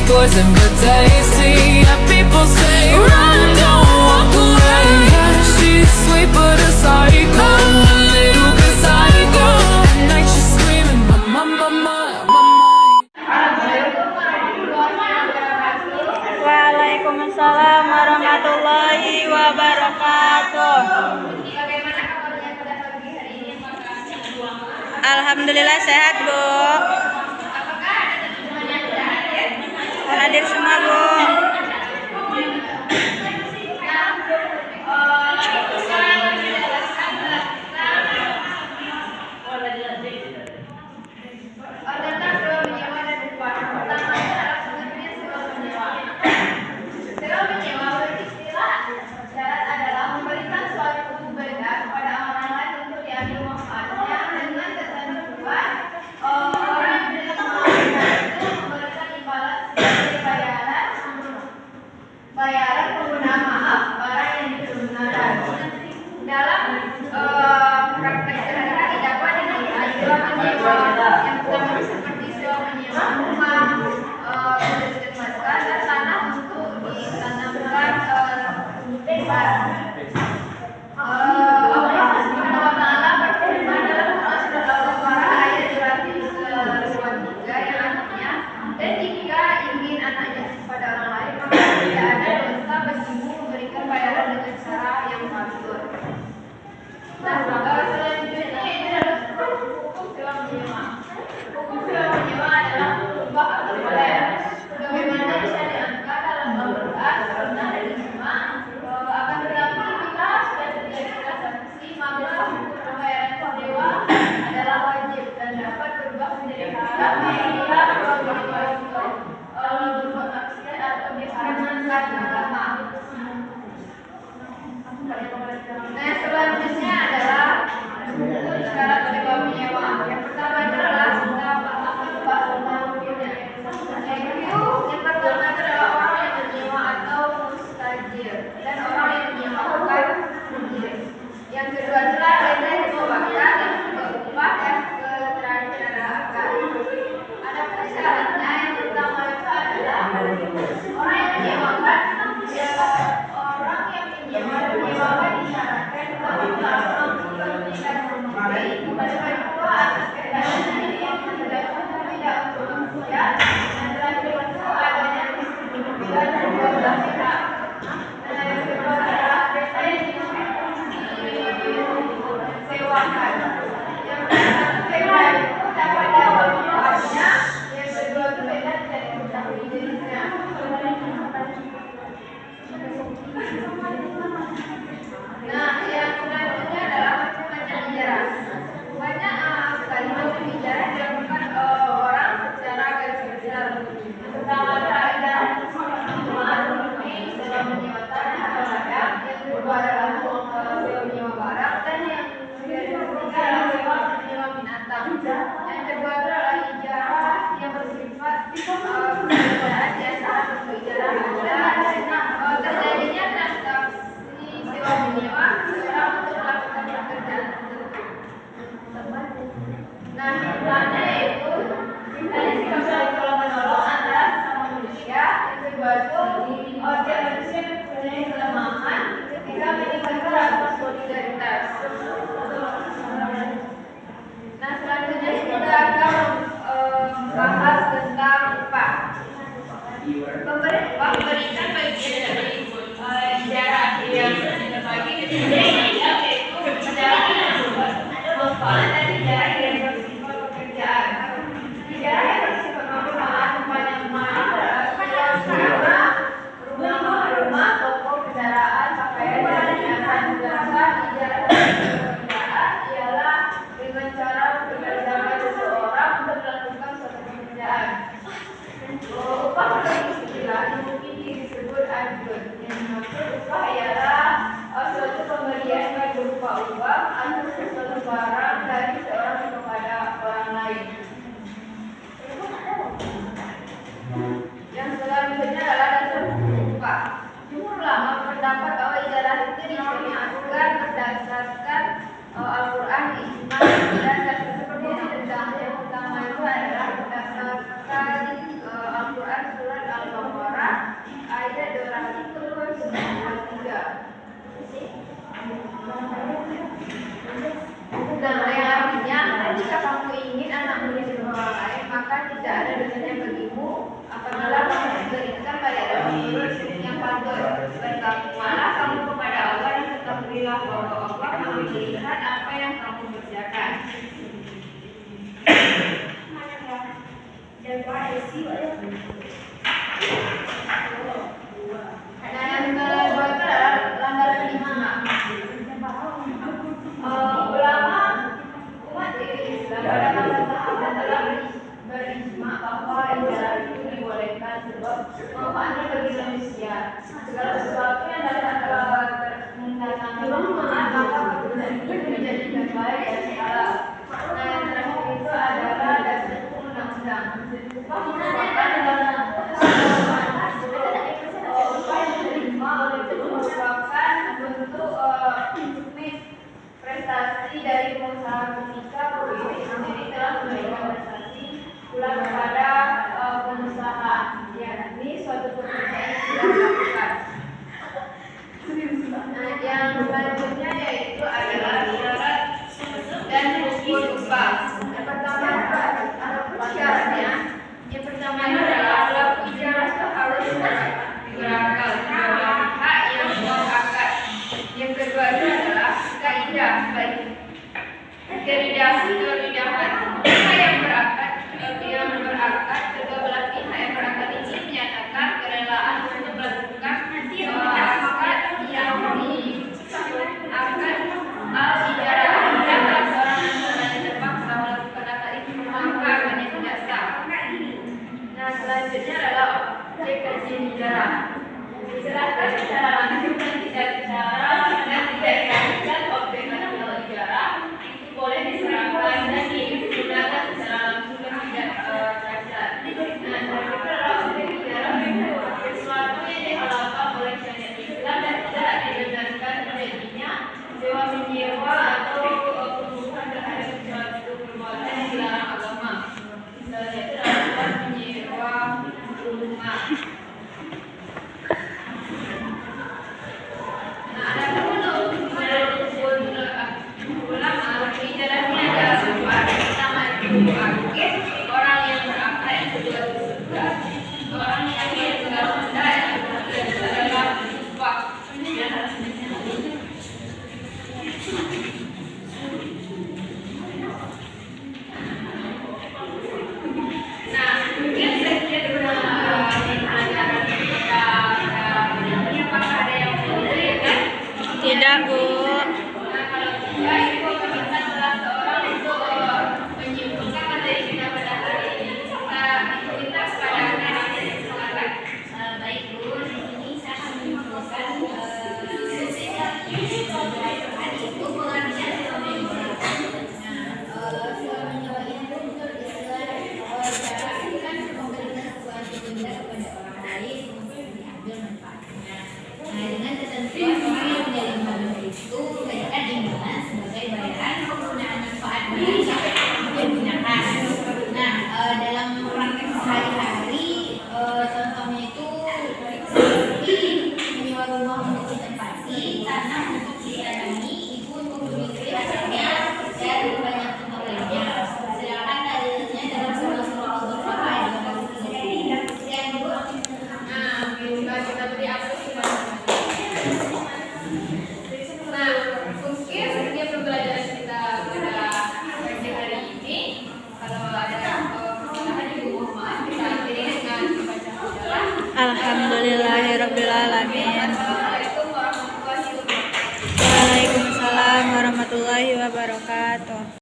poison but tasty. Yeah, people say run, don't walk away. Yeah, she's sweet but a psycho, a little bit psycho. At night she's screaming, mama, mama, mama. Waalaikumsalam warahmatullahi wabarakatuh. Alhamdulillah sehat, Bu. Hadir semua, Bu. Bayaran pengguna maaf barang yang dipergunakan dalam praktek sehari-hari dapat dinilai sewa menyewa yang pertama seperti sewa menyewa rumah, dan tanah untuk ditanamkan barang. Allah Subhanahu wa Ta'ala berfirman dalam Surah Al-Baqarah ayat 203 yang artinya, dan jika ingin anaknya kepada orang lain maka tidak ada dosa bagimu memberikan bayaran dengan cara yang maksud. Nah, selanjutnya ini adalah hukum sewa menyewa. Hukum sewa menyewa adalah mubah atau boleh, sebagaimana disyariatkan dalam Al-Quran pernah dan ijma. Akan tetapi bila sudah terjadi transaksi maka hukum pembayaran sewa adalah wajib dan dapat berubah menjadi haram apabila berbuat maksiat atau diharamkan agama. Nah, selanjutnya adalah hukum syarat sewa menyewa. Yang pertama adalah yang pertama adalah orang yang menyewa atau mustajir dan orang yang menyewakan mujir. Yang kedua adalah reda yang merupakan dan juga upah dan keterangan. Ada syaratnya. Yang pertama itu adalah orang yang menyewakan orang yang menyewakan disyaratkan bahwa tidak memberi kepada kedua atas keadaan yang tidak untuk dan terakhir itu adanya dan kedua belah pihak. Yang kedua adalah reda yang disewakan. Yang pertama sewa itu dapat diawalnya, yang kedua itu beda tidak diketahui jenisnya. Nah, yang selanjutnya adalah macam-macam ijarah. Banyak sekali macam ijarah dilakukan orang secara garis-besar. Pertama adalah ijarah sewa menyewa tanah atau ladang. Yang kedua adalah sewa menyewa barang, dan yang ketiga adalah sewa menyewa binatang. Yang kedua adalah ijarah yang bersifat pekerjaan jasa atau ijarah ada terjadinya transaksi sewa menyewa seseorang untuk melakukan pekerjaan tersebut. Nah, misalnya yaitu misalnya sikap saling tolong menolong antara sesama manusia. Yang kedua itu dia manusia mempunyai kelemahan ketika meningkatkan rasa solidaritas. Nah, selanjutnya kita akan bahas tentang upah. Upah memberikan bagian dari ijarah yang terbagi ke tiga bagian, yaitu ijarah yang manfaat dan ijarah yang bersifat pekerjaan. Ijarah yang bersifat manfaat rumah, toko, kendaraan, pakaian, dan perhiasan. Sedangkan ijarah pekerjaan ialah dengan cara bekerjasama seseorang untuk melakukan suatu pekerjaan. Upah menurut istilah mungkin disebut ajur. Yang dimaksud upah ialah suatu pemberian baik berupa uang atau sesuatu barang dari seorang kepada orang lain. Yang selanjutnya adalah dasar upah. Jumhur ulama berpendapat bahwa ijarah itu disyariatkan berdasarkan Al-Quran, ijma, dan dasar seperti ini. Yang pertama itu adalah berdasarkan Al-Quran surat Nah, yang kedua itu adalah pelanggaran kelima. Ulama umat Islam pada masa sahabat telah berijma bahwa ibadah itu dibolehkan sebab manfaatnya bagi manusia. Segala sesuatu yang dapat mendatangkan manfaat maka keputusan itu menjadikan baik dan halal. Nah, yang terakhir itu adalah dasar undang-undang. Upah merupakan dalam upah yang diterima oleh itu merupakan bentuk prestasi dari pengusaha ketika perusahaan itu sendiri telah memberikan prestasi pula kepada pengusaha, yakni suatu pekerjaan yang sudah dilakukan. Nah, yang selanjutnya yaitu adalah syarat dan rukun upah. Yang pertama syaratnya, yang pertama adalah pelaku ijarah itu harus berakal kedua pihak yang mengakad. Yang kedua itu adalah kaidah baik keridahan pihak yang berakad kedua belah pihak yang berakad ini menyatakan kerelaan untuk melakukan akad yang diakad al-ijarah dan seorang yang terpaksa melakukan akad itu maka akan tidak sah. Nah, selanjutnya adalah objek kajian ijarah. Diserahkan secara langsung dan tidak dilakukan objek nasional ijarah itu boleh diserahkan dan digunakan secara langsung dan tidak cacat. Nah, itu adalah objek ijarah sesuatu yang dihalalkan oleh syariat Islam dan tidak dibenarkan terjadinya sewa menyewa atau pembunuhan terhadap suatu perbuatan yang dilarang agama. Misalnya itu adalah menyewa rumah. Orang yang berakal yang kedua itu surga. Orang yang ketiga rendah yang ketiga adalah upah. Nah, mungkin sedikit pelajaran kita ini apakah ada yang boleh kan? Tidak, Bu. Nah, kalau tidak, ibu akan minta salah seorang untuk menyimpulkan materi kita pada hari ini. Kita kepada anak-anak yang silakan. Baik Bu, di sini saya akan menyimpulkan tadi itu pengertian sewa menyewa. Nah, sewa menyewa itu menurut istilah cara kan memberikan sesuatu benda kepada orang lain untuk diambil manfaatnya. Nah, dengan ketentuan orang yang menjadi benda itu memberikan imbalan sebagai bayaran penggunaan manfaat yang digunakan. Nah, dalam praktek sehari-hari contohnya itu seperti menyewa rumah untuk ditempati, tanah untuk ditanami, ibu untuk membeli hasilnya, dan banyak contoh lainnya. Sedangkan dalilnya dalam surah Al-Baqarah ayat 80. Sekian Bu. Nah, kita beri apresiasi. Nah, mungkin sekian pembelajaran kita pada pagi hari ini. Kalau ada kesalahan ibu mohon maaf. Kita akhiri dengan membaca hamdalah. Alhamdulillahirabbil alamin. Assalamualaikum warahmatullahi wabarakatuh. Waalaikumsalam warahmatullahi wabarakatuh.